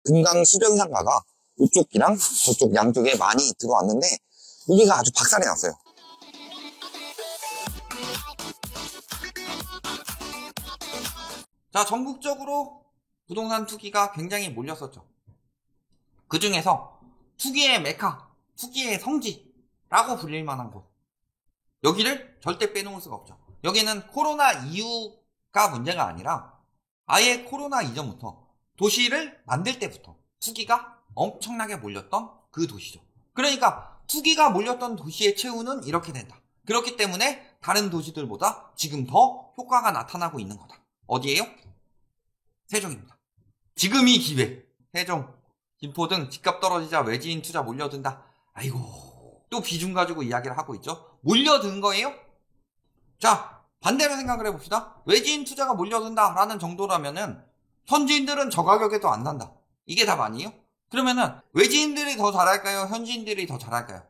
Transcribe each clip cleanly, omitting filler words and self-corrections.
금강 수변상가가 이쪽이랑 저쪽 양쪽에 많이 들어왔는데 여기가 아주 박살이 났어요. 자, 전국적으로 부동산 투기가 굉장히 몰렸었죠. 그 중에서 투기의 메카, 투기의 성지라고 불릴 만한 곳, 여기를 절대 빼놓을 수가 없죠. 여기는 코로나 이후가 문제가 아니라 아예 코로나 이전부터, 도시를 만들 때부터 투기가 엄청나게 몰렸던 그 도시죠. 그러니까 투기가 몰렸던 도시의 최후는 이렇게 된다. 그렇기 때문에 다른 도시들보다 지금 더 효과가 나타나고 있는 거다. 어디예요? 세종입니다. 지금이 기회. 세종, 김포 등 집값 떨어지자 외지인 투자 몰려든다. 아이고, 또 비중 가지고 이야기를 하고 있죠. 몰려든 거예요? 자, 반대로 생각을 해봅시다. 외지인 투자가 몰려든다라는 정도라면은 현지인들은 저 가격에도 안 산다. 이게 답 아니에요? 그러면은 외지인들이 더 잘할까요? 현지인들이 더 잘할까요?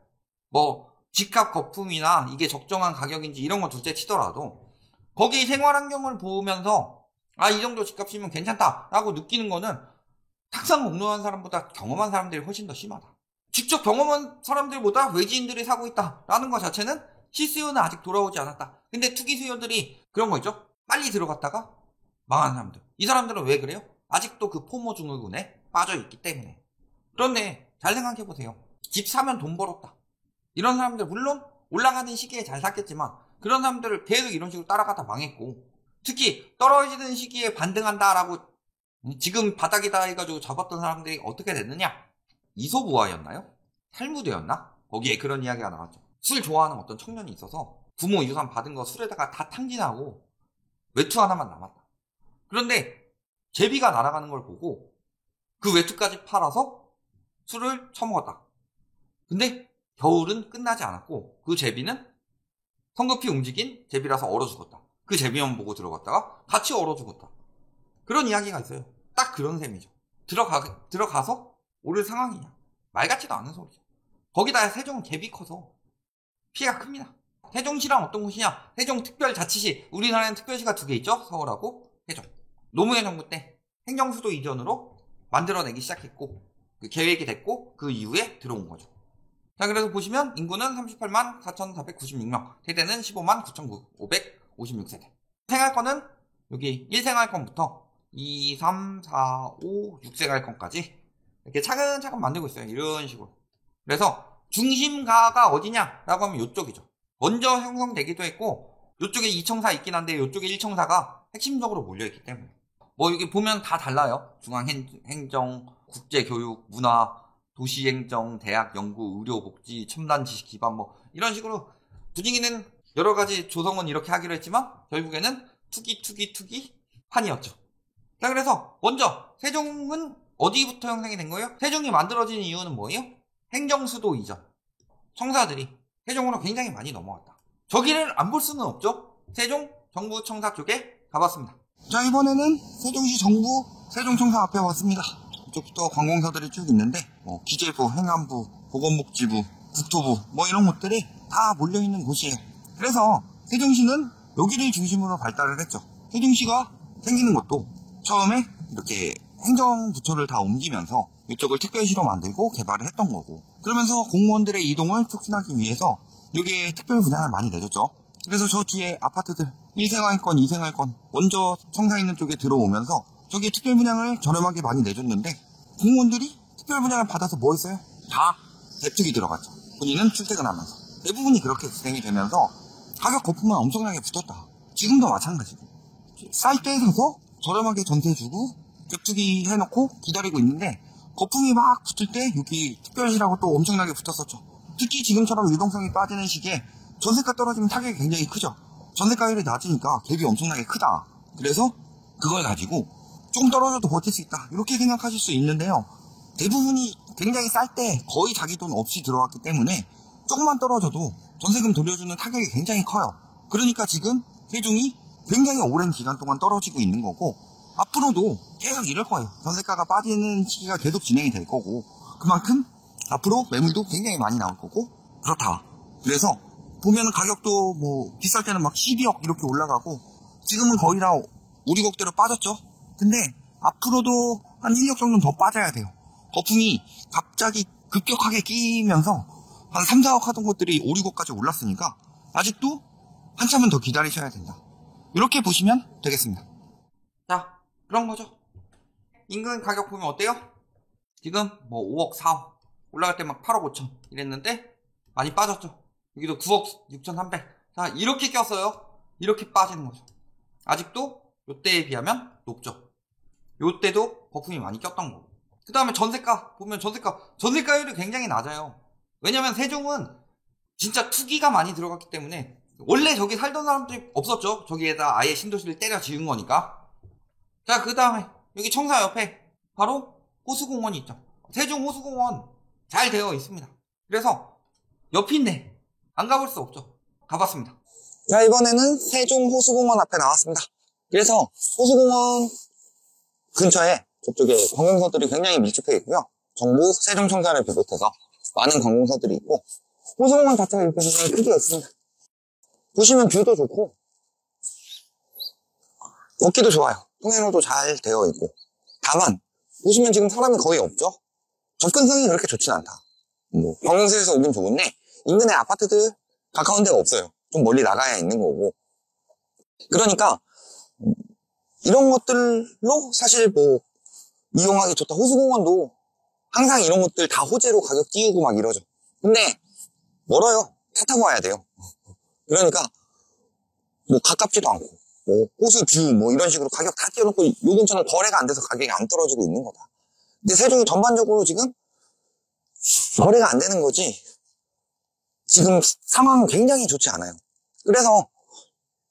뭐 집값 거품이나 이게 적정한 가격인지 이런 거 둘째 치더라도 거기 생활환경을 보면서 이 정도 집값이면 괜찮다라고 느끼는 거는 탁상 공론한 사람보다 경험한 사람들이 훨씬 더 심하다. 직접 경험한 사람들보다 외지인들이 사고 있다라는 것 자체는 실수요는 아직 돌아오지 않았다. 근데 투기 수요들이 그런 거 있죠? 빨리 들어갔다가 망한 사람들. 이 사람들은 왜 그래요? 아직도 그 포모 증후군에 빠져있기 때문에. 그런데 잘 생각해보세요. 집 사면 돈 벌었다. 이런 사람들 물론 올라가는 시기에 잘 샀겠지만 그런 사람들을 계속 이런 식으로 따라가다 망했고, 특히 떨어지는 시기에 반등한다라고 지금 바닥이다 해가지고 잡았던 사람들이 어떻게 됐느냐? 이소부화였나요? 탈무드였나? 거기에 그런 이야기가 나왔죠. 술 좋아하는 어떤 청년이 있어서 부모 유산 받은 거 술에다가 다 탕진하고 외투 하나만 남았다. 그런데 제비가 날아가는 걸 보고 그 외투까지 팔아서 술을 처먹었다. 근데 겨울은 끝나지 않았고 그 제비는 성급히 움직인 제비라서 얼어 죽었다. 그 제비만 보고 들어갔다가 같이 얼어 죽었다. 그런 이야기가 있어요. 딱 그런 셈이죠. 들어가서 오를 상황이냐. 말 같지도 않은 소리죠. 거기다 세종은 갭이 커서 피해가 큽니다. 세종시랑 어떤 곳이냐? 세종특별자치시. 우리나라에는 특별시가 두 개 있죠? 서울하고 세종. 노무현 정부 때 행정수도 이전으로 만들어내기 시작했고 그 계획이 됐고 그 이후에 들어온 거죠. 자, 그래서 보시면 인구는 38만 4,496명, 세대는 15만 9,556세대. 생활권은 여기 1생활권부터 2, 3, 4, 5, 6생활권까지 이렇게 차근차근 만들고 있어요. 이런 식으로. 그래서 중심가가 어디냐라고 하면 이쪽이죠. 먼저 형성되기도 했고 이쪽에 2청사 있긴 한데 이쪽에 1청사가 핵심적으로 몰려있기 때문에 뭐 여기 보면 다 달라요. 중앙행정, 국제교육, 문화, 도시행정, 대학, 연구, 의료, 복지, 첨단 지식 기반 뭐 이런 식으로 분위기는 여러 가지 조성은 이렇게 하기로 했지만 결국에는 투기 판이었죠. 자, 그래서 먼저 세종은 어디부터 형성이 된 거예요? 세종이 만들어진 이유는 뭐예요? 행정수도 이전. 청사들이 세종으로 굉장히 많이 넘어왔다. 저기를 안 볼 수는 없죠. 세종 정부청사 쪽에 가봤습니다. 자, 이번에는 세종시 정부 세종청사 앞에 왔습니다. 이쪽부터 관공서들이 쭉 있는데 뭐 기재부, 행안부, 보건복지부, 국토부 뭐 이런 곳들이 다 몰려있는 곳이에요. 그래서 세종시는 여기를 중심으로 발달을 했죠. 세종시가 생기는 것도 처음에 이렇게 행정부처를 다 옮기면서 이쪽을 특별시로 만들고 개발을 했던 거고, 그러면서 공무원들의 이동을 촉진하기 위해서 여기에 특별 분양을 많이 내줬죠. 그래서 저 뒤에 아파트들 1생활권, 2생활권 먼저 청사 있는 쪽에 들어오면서 저기에 특별 분양을 저렴하게 많이 내줬는데 공무원들이 특별 분양을 받아서 뭐 했어요? 다 대특이 들어갔죠. 본인은 출퇴근하면서. 대부분이 그렇게 진행이 되면서 가격 거품만 엄청나게 붙었다. 지금도 마찬가지고 쌀 때 사서 저렴하게 전세 주고 격투기 해놓고 기다리고 있는데 거품이 막 붙을 때 여기 특별시라고 또 엄청나게 붙었었죠. 특히 지금처럼 유동성이 빠지는 시기에 전세가 떨어지면 타격이 굉장히 크죠. 전세가율이 낮으니까 갭이 엄청나게 크다. 그래서 그걸 가지고 조금 떨어져도 버틸 수 있다, 이렇게 생각하실 수 있는데요. 대부분이 굉장히 쌀 때 거의 자기 돈 없이 들어왔기 때문에 조금만 떨어져도 전세금 돌려주는 타격이 굉장히 커요. 그러니까 지금 세종이 굉장히 오랜 기간 동안 떨어지고 있는 거고 앞으로도 계속 이럴 거예요. 전세가가 빠지는 시기가 계속 진행이 될 거고 그만큼 앞으로 매물도 굉장히 많이 나올 거고 그렇다. 그래서 보면은 가격도 뭐 비쌀 때는 막 12억 이렇게 올라가고 지금은 거의 다 우리 곡대로 빠졌죠. 근데 앞으로도 한 1력 정도는 더 빠져야 돼요. 거품이 갑자기 급격하게 끼면서 한 3, 4억 하던 것들이 5, 6억까지 올랐으니까 아직도 한참은 더 기다리셔야 된다. 이렇게 보시면 되겠습니다. 자, 그런 거죠. 인근 가격 보면 어때요? 지금 뭐 5억, 4억 올라갈 때 막 8억 5천 이랬는데 많이 빠졌죠. 여기도 9억 6,300. 자, 이렇게 꼈어요. 이렇게 빠지는 거죠. 아직도 요때에 비하면 높죠. 요때도 거품이 많이 꼈던 거고. 그 다음에 전세가 보면 전세가율이 굉장히 낮아요. 왜냐면 세종은 진짜 투기가 많이 들어갔기 때문에 원래 저기 살던 사람들이 없었죠. 저기에다 아예 신도시를 때려 지은 거니까. 자, 그 다음에 여기 청사 옆에 바로 호수공원이 있죠. 세종 호수공원 잘 되어 있습니다. 그래서 옆인데 안 가볼 수 없죠. 가봤습니다. 자, 이번에는 세종 호수공원 앞에 나왔습니다. 그래서 호수공원 근처에 저쪽에 관공서들이 굉장히 밀집해 있고요. 정부 세종청사를 비롯해서 많은 관공서들이 있고 호수공원 자체가 이렇게 굉장히 크게 있습니다. 보시면 뷰도 좋고 걷기도 좋아요. 통행로도 잘 되어 있고. 다만 보시면 지금 사람이 거의 없죠. 접근성이 그렇게 좋진 않다. 뭐 관공서에서 오긴 좋은데 인근에 아파트들 가까운 데가 없어요. 좀 멀리 나가야 있는 거고. 그러니까 이런 것들로 사실 뭐 이용하기 좋다. 호수공원도 항상 이런 것들 다 호재로 가격 띄우고 막 이러죠. 근데 멀어요. 차 타고 와야 돼요. 그러니까 뭐 가깝지도 않고 뭐 호수 뷰 뭐 이런 식으로 가격 다 띄워놓고 요 근처는 거래가 안 돼서 가격이 안 떨어지고 있는 거다. 근데 세종이 전반적으로 지금 거래가 안 되는 거지 지금 상황은 굉장히 좋지 않아요. 그래서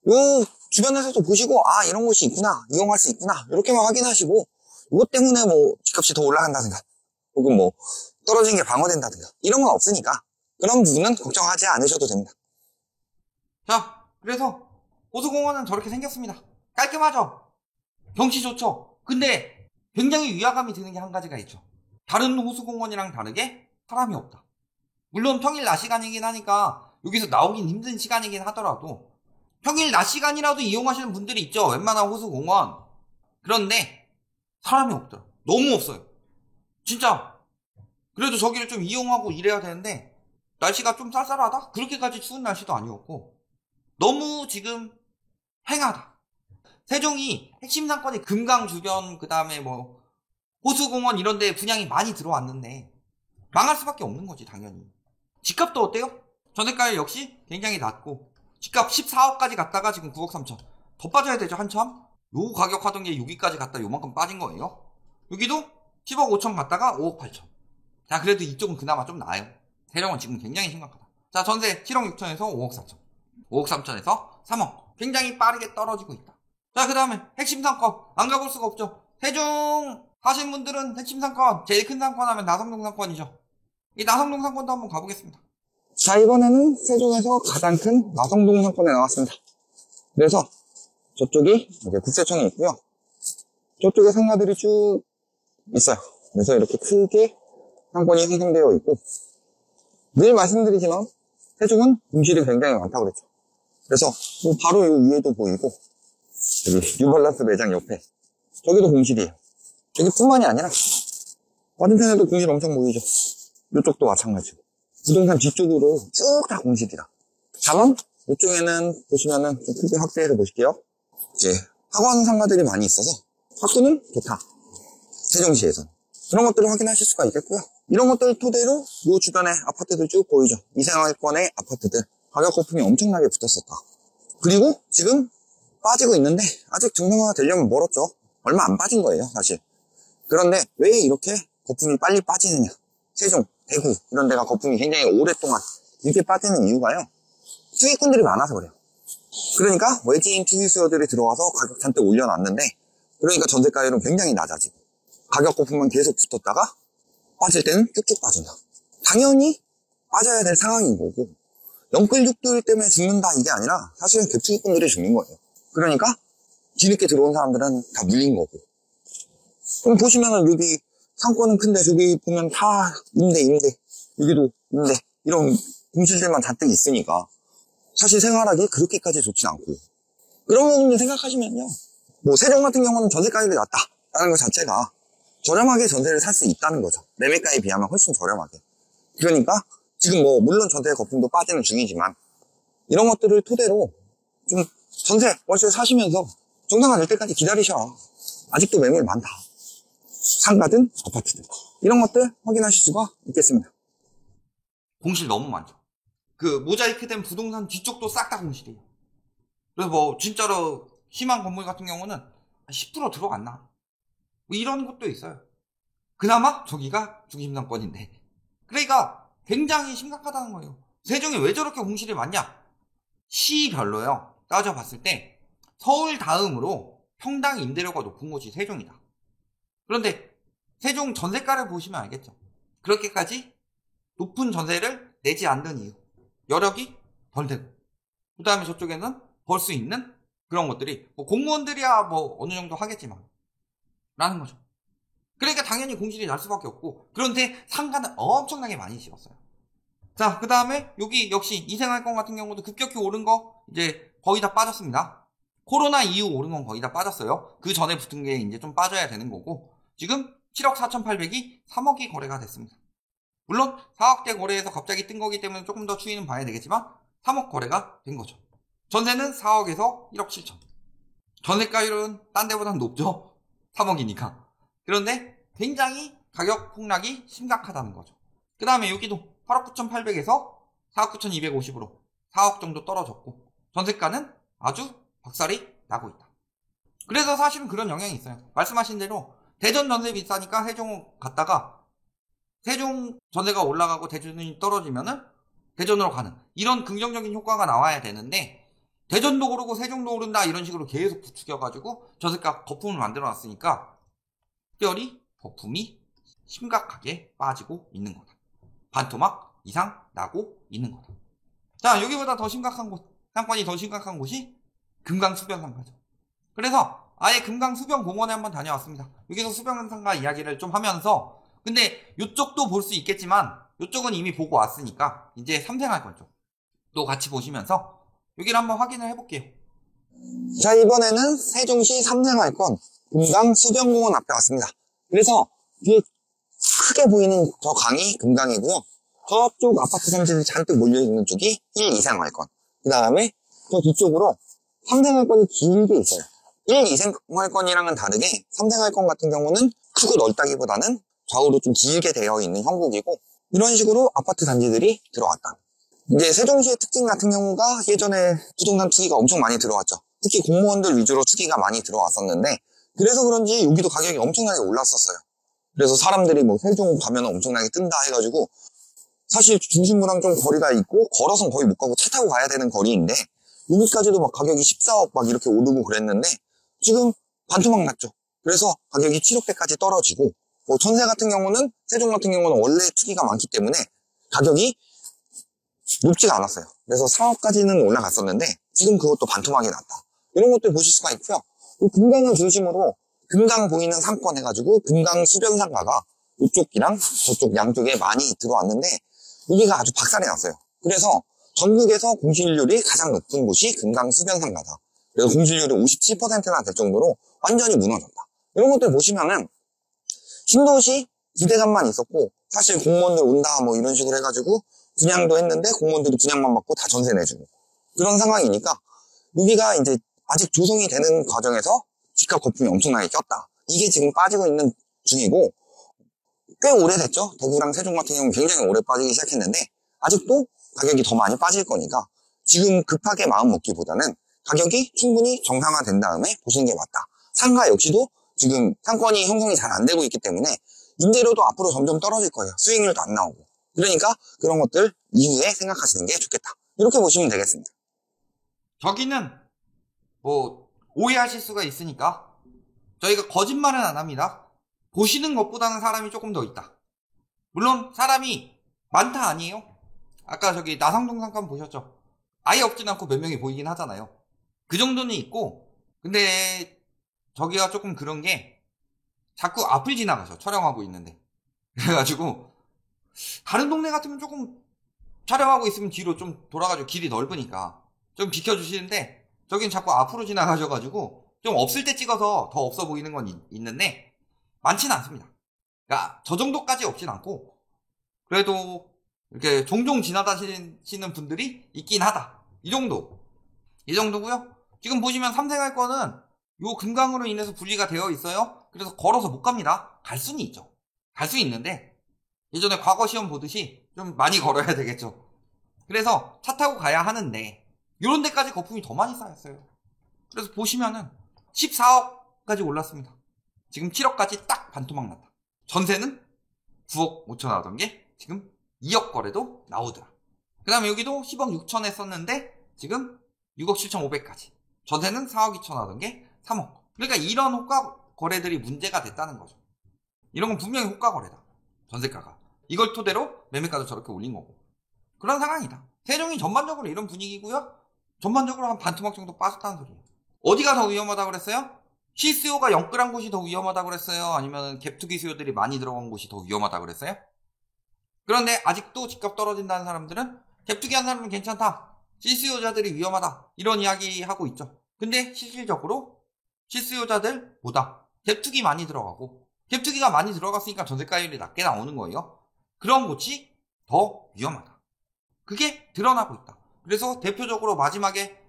요 주변에서도 보시고 아 이런 곳이 있구나 이용할 수 있구나 이렇게만 확인하시고 이것 때문에 뭐 집값이 더 올라간다든가 혹은 뭐 떨어지는 게 방어된다든가 이런 건 없으니까 그런 부분은 걱정하지 않으셔도 됩니다. 자, 그래서 호수공원은 저렇게 생겼습니다. 깔끔하죠? 경치 좋죠? 근데 굉장히 위화감이 드는 게 한 가지가 있죠. 다른 호수공원이랑 다르게 사람이 없다. 물론 평일 낮 시간이긴 하니까 여기서 나오긴 힘든 시간이긴 하더라도 평일 낮 시간이라도 이용하시는 분들이 있죠. 웬만한 호수공원. 그런데 사람이 없더라. 너무 없어요. 진짜 그래도 저기를 좀 이용하고 이래야 되는데 날씨가 좀 쌀쌀하다? 그렇게까지 추운 날씨도 아니었고 너무 지금 행하다. 세종이 핵심 상권이 금강 주변 그 다음에 뭐 호수공원 이런 데 분양이 많이 들어왔는데 망할 수밖에 없는 거지 당연히. 집값도 어때요? 전세가율 역시 굉장히 낮고 집값 14억까지 갔다가 지금 9억 3천 더 빠져야 되죠 한참. 요 가격 하던 게 여기까지 갔다 요만큼 빠진 거예요. 여기도 10억 5천 갔다가 5억 8천. 자, 그래도 이쪽은 그나마 좀 나아요. 세종은 지금 굉장히 심각하다. 자, 전세 7억 6천에서 5억 4천 5억 3천에서 3억 굉장히 빠르게 떨어지고 있다. 자, 그 다음에 핵심 상권 안 가볼 수가 없죠. 세종 하신 분들은 핵심 상권 제일 큰 상권 하면 나성동 상권이죠. 이 나성동 상권도 한번 가보겠습니다. 자, 이번에는 세종에서 가장 큰 나성동 상권에 나왔습니다. 그래서 저쪽이 이제 국세청이 있고요. 저쪽에 상가들이 쭉 있어요. 그래서 이렇게 크게 상권이 형성되어 있고 늘 말씀드리지만 세종은 공실이 굉장히 많다고 그랬죠. 그래서 뭐 바로 이 위에도 보이고 여기 뉴발란스 매장 옆에 저기도 공실이에요. 저기뿐만이 아니라 맞은편에도 공실 엄청 보이죠. 이쪽도 마찬가지고 부동산 뒤쪽으로 쭉 다 공실이다. 다만 이쪽에는 보시면은 좀 크게 확대해서 보실게요. 이제 학원 상가들이 많이 있어서 학구는 좋다. 세종시에서 그런 것들을 확인하실 수가 있겠고요. 이런 것들 토대로 이 주변에 아파트들 쭉 보이죠. 이생활권의 아파트들 가격 거품이 엄청나게 붙었었다. 그리고 지금 빠지고 있는데 아직 정상화가 되려면 멀었죠. 얼마 안 빠진 거예요 사실. 그런데 왜 이렇게 거품이 빨리 빠지느냐. 세종, 대구 이런 데가 거품이 굉장히 오랫동안 이렇게 빠지는 이유가요. 투기꾼들이 많아서 그래요. 그러니까 외지인 투기 수요들이 들어와서 가격 잔뜩 올려놨는데 그러니까 전세가율은 굉장히 낮아지고 가격 거품만 계속 붙었다가 빠질 때는 쭉쭉 빠진다. 당연히 빠져야 될 상황인 거고 영끌육들 때문에 죽는다 이게 아니라 사실은 갭투기꾼들이 죽는 거예요. 그러니까 뒤늦게 들어온 사람들은 다 물린 거고. 그럼 보시면은 여기 상권은 큰데 저기 보면 다 임대 여기도 임대 이런 공실들만 잔뜩 있으니까 사실 생활하기 그렇게까지 좋진 않고 그런 부분을 생각하시면요 뭐 세종 같은 경우는 전세가율이 낮다라는 것 자체가 저렴하게 전세를 살 수 있다는 거죠. 매매가에 비하면 훨씬 저렴하게. 그러니까 지금 뭐 물론 전세 거품도 빠지는 중이지만 이런 것들을 토대로 좀 전세 월세 사시면서 정상화 될 때까지 기다리셔. 아직도 매물 많다. 상가든 아파트든 이런 것들 확인하실 수가 있겠습니다. 공실 너무 많죠. 그 모자이크 된 부동산 뒤쪽도 싹 다 공실이에요. 그래서 뭐 진짜로 심한 건물 같은 경우는 10% 들어갔나? 뭐 이런 것도 있어요. 그나마 저기가 중심상권인데. 그러니까 굉장히 심각하다는 거예요. 세종이 왜 저렇게 공실이 많냐? 시별로요. 따져봤을 때 서울 다음으로 평당 임대료가 높은 곳이 세종이다. 그런데 세종 전세가를 보시면 알겠죠. 그렇게까지 높은 전세를 내지 않는 이유. 여력이 덜 되고. 그 다음에 저쪽에는 벌 수 있는 그런 것들이 뭐 공무원들이야 뭐 어느 정도 하겠지만 라는 거죠. 그러니까 당연히 공실이 날 수밖에 없고, 그런데 상가는 엄청나게 많이 지었어요. 자, 그 다음에 여기 역시 이생활권 같은 경우도 급격히 오른 거 이제 거의 다 빠졌습니다. 코로나 이후 오른 건 거의 다 빠졌어요. 그 전에 붙은 게 이제 좀 빠져야 되는 거고, 지금 7억 4,800이 3억이 거래가 됐습니다. 물론 4억대 거래에서 갑자기 뜬 거기 때문에 조금 더 추이는 봐야 되겠지만 3억 거래가 된 거죠. 전세는 4억에서 1억 7천. 전세가율은 딴 데보다는 높죠. 3억이니까. 그런데 굉장히 가격 폭락이 심각하다는 거죠. 그 다음에 여기도 8억 9,800에서 4억 9,250으로 4억 정도 떨어졌고, 전세가는 아주 박살이 나고 있다. 그래서 사실은 그런 영향이 있어요. 말씀하신 대로 대전 전세 비싸니까 세종 갔다가 세종 전세가 올라가고 대전이 떨어지면은 대전으로 가는 이런 긍정적인 효과가 나와야 되는데, 대전도 오르고 세종도 오른다 이런 식으로 계속 부추겨가지고 전세가 거품을 만들어놨으니까 특별히 거품이 심각하게 빠지고 있는 거다. 반토막 이상 나고 있는 거다. 자, 여기보다 더 심각한 곳, 상권이 더 심각한 곳이 금강수변상가죠. 그래서 아예 금강수변공원에 한번 다녀왔습니다. 여기서 수변상가 이야기를 좀 하면서, 근데 이쪽도 볼 수 있겠지만 이쪽은 이미 보고 왔으니까 이제 삼생활권 쪽도 같이 보시면서 여기를 한번 확인을 해볼게요. 자, 이번에는 세종시 삼생활권 금강수변공원 앞에 왔습니다. 그래서 뒤에 크게 보이는 저 강이 금강이고요. 저쪽 아파트 단지들이 잔뜩 몰려있는 쪽이 1, 2생활권. 그 다음에 저 뒤쪽으로 3생활권이 길게 있어요. 1, 2생활권이랑은 다르게 3생활권 같은 경우는 크고 넓다기보다는 좌우로 좀 길게 되어 있는 형국이고, 이런 식으로 아파트 단지들이 들어왔다. 이제 세종시의 특징 같은 경우가 예전에 부동산 투기가 엄청 많이 들어왔죠. 특히 공무원들 위주로 투기가 많이 들어왔었는데, 그래서 그런지 여기도 가격이 엄청나게 올랐었어요. 그래서 사람들이 뭐 세종 가면 엄청나게 뜬다 해가지고, 사실 중심부랑 좀 거리가 있고 걸어서는 거의 못 가고 차 타고 가야 되는 거리인데 여기까지도 막 가격이 14억 막 이렇게 오르고 그랬는데 지금 반토막 났죠. 그래서 가격이 7억대까지 떨어지고, 뭐 전세 같은 경우는 세종 같은 경우는 원래 투기가 많기 때문에 가격이 높지가 않았어요. 그래서 4억까지는 올라갔었는데 지금 그것도 반토막이 났다. 이런 것들 보실 수가 있고요. 금강을 중심으로 금강 보이는 상권 해가지고 금강 수변상가가 이쪽이랑 저쪽 양쪽에 많이 들어왔는데 여기가 아주 박살이 났어요. 그래서 전국에서 공실률이 가장 높은 곳이 금강 수변상가다. 그래서 공실률이 57%나 될 정도로 완전히 무너졌다. 이런 것들 보시면은 신도시 기대감만 있었고 사실 공무원들 온다 뭐 이런 식으로 해가지고 분양도 했는데 공무원들이 분양만 받고 다 전세 내주고 그런 상황이니까 여기가 이제 아직 조성이 되는 과정에서 집값 거품이 엄청나게 꼈다. 이게 지금 빠지고 있는 중이고 꽤 오래됐죠. 대구랑 세종 같은 경우는 굉장히 오래 빠지기 시작했는데 아직도 가격이 더 많이 빠질 거니까 지금 급하게 마음 먹기보다는 가격이 충분히 정상화된 다음에 보시는 게 맞다. 상가 역시도 지금 상권이 형성이 잘 안 되고 있기 때문에 임대료도 앞으로 점점 떨어질 거예요. 수익률도 안 나오고. 그러니까 그런 것들 이후에 생각하시는 게 좋겠다. 이렇게 보시면 되겠습니다. 저기는 뭐 오해하실 수가 있으니까 저희가 거짓말은 안 합니다. 보시는 것보다는 사람이 조금 더 있다. 물론 사람이 많다 아니에요? 아까 저기 나상동 상권 보셨죠? 아예 없진 않고 몇 명이 보이긴 하잖아요. 그 정도는 있고, 근데 저기가 조금 그런 게 자꾸 앞을 지나가죠. 촬영하고 있는데. 그래가지고 다른 동네 같으면 조금 촬영하고 있으면 뒤로 좀 돌아가지고 길이 넓으니까 좀 비켜주시는데 저긴 자꾸 앞으로 지나가셔가지고 좀 없을 때 찍어서 더 없어 보이는 건 있는데 많지는 않습니다. 그러니까 저 정도까지 없진 않고 그래도 이렇게 종종 지나다니시는 분들이 있긴 하다. 이 정도고요. 지금 보시면 삼생활권은 요 금강으로 인해서 분리가 되어 있어요. 그래서 걸어서 못 갑니다. 갈 수는 있죠. 갈 수 있는데 예전에 과거 시험 보듯이 좀 많이 걸어야 되겠죠. 그래서 차 타고 가야 하는데 요런 데까지 거품이 더 많이 쌓였어요. 그래서 보시면은 14억까지 올랐습니다. 지금 7억까지 딱 반토막 났다. 전세는 9억 5천 나오던 게 지금 2억 거래도 나오더라. 그 다음에 여기도 10억 6천 했었는데 지금 6억 7천 5백까지. 전세는 4억 2천 하던 게 3억. 그러니까 이런 호가 거래들이 문제가 됐다는 거죠. 이런 건 분명히 호가 거래다. 전세가가. 이걸 토대로 매매가도 저렇게 올린 거고. 그런 상황이다. 세종이 전반적으로 이런 분위기고요. 전반적으로 한 반토막 정도 빠졌다는 소리예요. 어디가 더 위험하다고 그랬어요? 실수요가 영끌한 곳이 더 위험하다고 그랬어요? 아니면 갭투기 수요들이 많이 들어간 곳이 더 위험하다고 그랬어요? 그런데 아직도 집값 떨어진다는 사람들은 갭투기 한 사람은 괜찮다. 실수요자들이 위험하다. 이런 이야기 하고 있죠. 근데 실질적으로 실수요자들보다 갭투기 많이 들어가고 갭투기가 많이 들어갔으니까 전세가율이 낮게 나오는 거예요. 그런 곳이 더 위험하다. 그게 드러나고 있다. 그래서 대표적으로 마지막에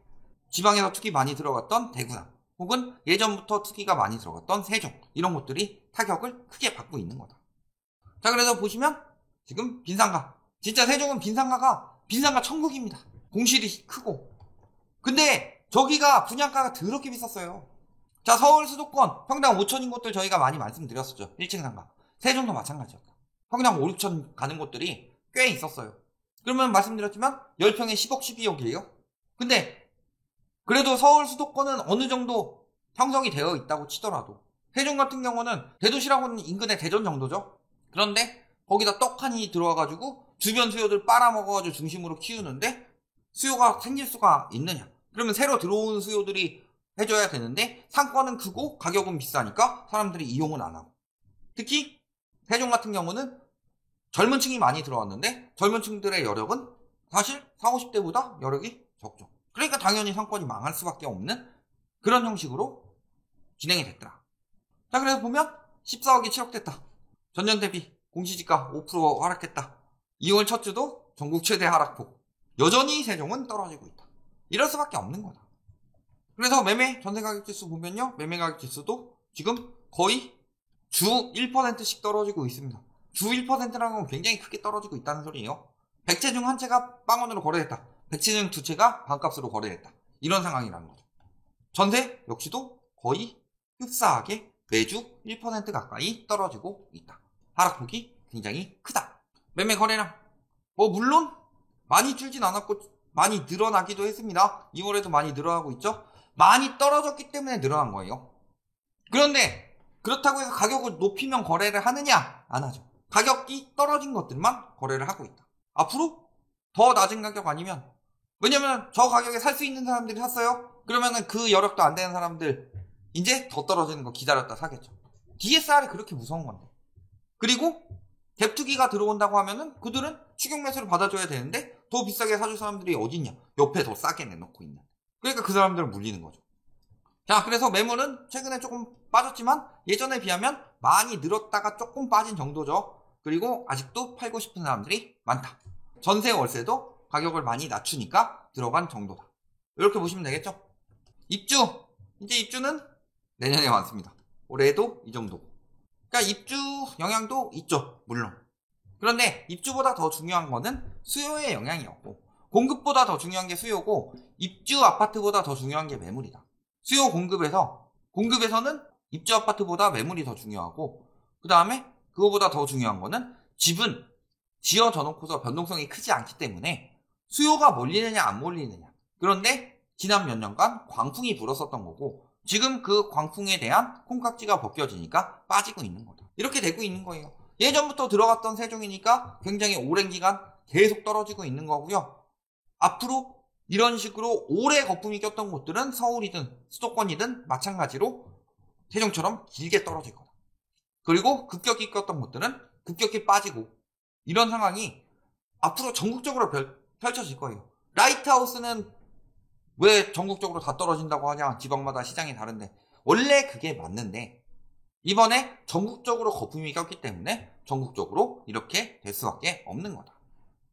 지방에서 투기 많이 들어갔던 대구나 혹은 예전부터 투기가 많이 들어갔던 세종 이런 곳들이 타격을 크게 받고 있는 거다. 자, 그래서 보시면 지금 빈상가, 진짜 세종은 빈상가 천국입니다. 공실이 크고. 근데 저기가 분양가가 더럽게 비쌌어요. 자, 서울 수도권 평당 5천인 곳들 저희가 많이 말씀드렸었죠. 1층 상가. 세종도 마찬가지였다. 평당 5, 6천 가는 곳들이 꽤 있었어요. 그러면 말씀드렸지만 10평에 10억, 12억이에요. 근데 그래도 서울 수도권은 어느 정도 형성이 되어 있다고 치더라도 세종 같은 경우는 대도시라고는 인근의 대전 정도죠. 그런데 거기다 떡하니 들어와가지고 주변 수요들 빨아먹어가지고 중심으로 키우는데 수요가 생길 수가 있느냐. 그러면 새로 들어오는 수요들이 해줘야 되는데 상권은 크고 가격은 비싸니까 사람들이 이용은 안 하고. 특히 세종 같은 경우는 젊은 층이 많이 들어왔는데 젊은 층들의 여력은 사실 40, 50대보다 여력이 적죠. 그러니까 당연히 상권이 망할 수밖에 없는 그런 형식으로 진행이 됐더라. 자, 그래서 보면 14억이 7억 됐다. 전년 대비 공시지가 5% 하락했다. 2월 첫 주도 전국 최대 하락폭. 여전히 세종은 떨어지고 있다. 이럴 수밖에 없는 거다. 그래서 매매 전세가격지수 보면요. 매매가격지수도 지금 거의 주 1%씩 떨어지고 있습니다. 주 1%라는 건 굉장히 크게 떨어지고 있다는 소리예요. 100채 중 한 채가 빵원으로 거래됐다. 100채 중 두 채가 반값으로 거래됐다. 이런 상황이라는 거죠. 전세 역시도 거의 흡사하게 매주 1% 가까이 떨어지고 있다. 하락폭이 굉장히 크다. 매매 거래량 물론 많이 줄진 않았고 많이 늘어나기도 했습니다. 2월에도 많이 늘어나고 있죠. 많이 떨어졌기 때문에 늘어난 거예요. 그런데 그렇다고 해서 가격을 높이면 거래를 하느냐? 안 하죠. 가격이 떨어진 것들만 거래를 하고 있다. 앞으로 더 낮은 가격 아니면, 왜냐면 저 가격에 살 수 있는 사람들이 샀어요. 그러면은 그 여력도 안 되는 사람들 이제 더 떨어지는 거 기다렸다 사겠죠. DSR이 그렇게 무서운 건데. 그리고 갭투기가 들어온다고 하면은 그들은 추격 매수를 받아줘야 되는데 더 비싸게 사줄 사람들이 어딨냐? 옆에 더 싸게 내놓고 있는. 그러니까 그 사람들은 물리는 거죠. 자, 그래서 매물은 최근에 조금 빠졌지만 예전에 비하면 많이 늘었다가 조금 빠진 정도죠. 그리고 아직도 팔고 싶은 사람들이 많다. 전세 월세도 가격을 많이 낮추니까 들어간 정도다. 이렇게 보시면 되겠죠. 입주, 이제 입주는 내년에 많습니다. 올해도 이 정도. 그러니까 입주 영향도 있죠, 물론. 그런데 입주보다 더 중요한 거는 수요의 영향이었고, 공급보다 더 중요한 게 수요고, 입주 아파트보다 더 중요한 게 매물이다. 수요 공급에서는 입주 아파트보다 매물이 더 중요하고, 그 다음에 그거보다 더 중요한 거는 집은 지어져 놓고서 변동성이 크지 않기 때문에 수요가 몰리느냐 안 몰리느냐. 그런데 지난 몇 년간 광풍이 불었었던 거고, 지금 그 광풍에 대한 콩깍지가 벗겨지니까 빠지고 있는 거다. 이렇게 되고 있는 거예요. 예전부터 들어갔던 세종이니까 굉장히 오랜 기간 계속 떨어지고 있는 거고요. 앞으로 이런 식으로 오래 거품이 꼈던 곳들은 서울이든 수도권이든 마찬가지로 세종처럼 길게 떨어질 거다. 그리고 급격히 꼈던 곳들은 급격히 빠지고, 이런 상황이 앞으로 전국적으로 펼쳐질 거예요. 라이트하우스는 왜 전국적으로 다 떨어진다고 하냐? 지방마다 시장이 다른데. 원래 그게 맞는데 이번에 전국적으로 거품이 꼈기 때문에 전국적으로 이렇게 될 수밖에 없는 거다.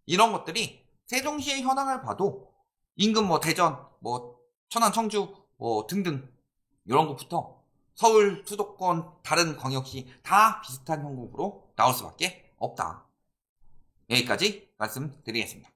이런 것들이 세종시의 현황을 봐도 인근 뭐 대전, 뭐 천안, 청주 뭐 등등 이런 것부터 서울, 수도권, 다른 광역시 다 비슷한 형국으로 나올 수밖에 없다. 여기까지 말씀드리겠습니다.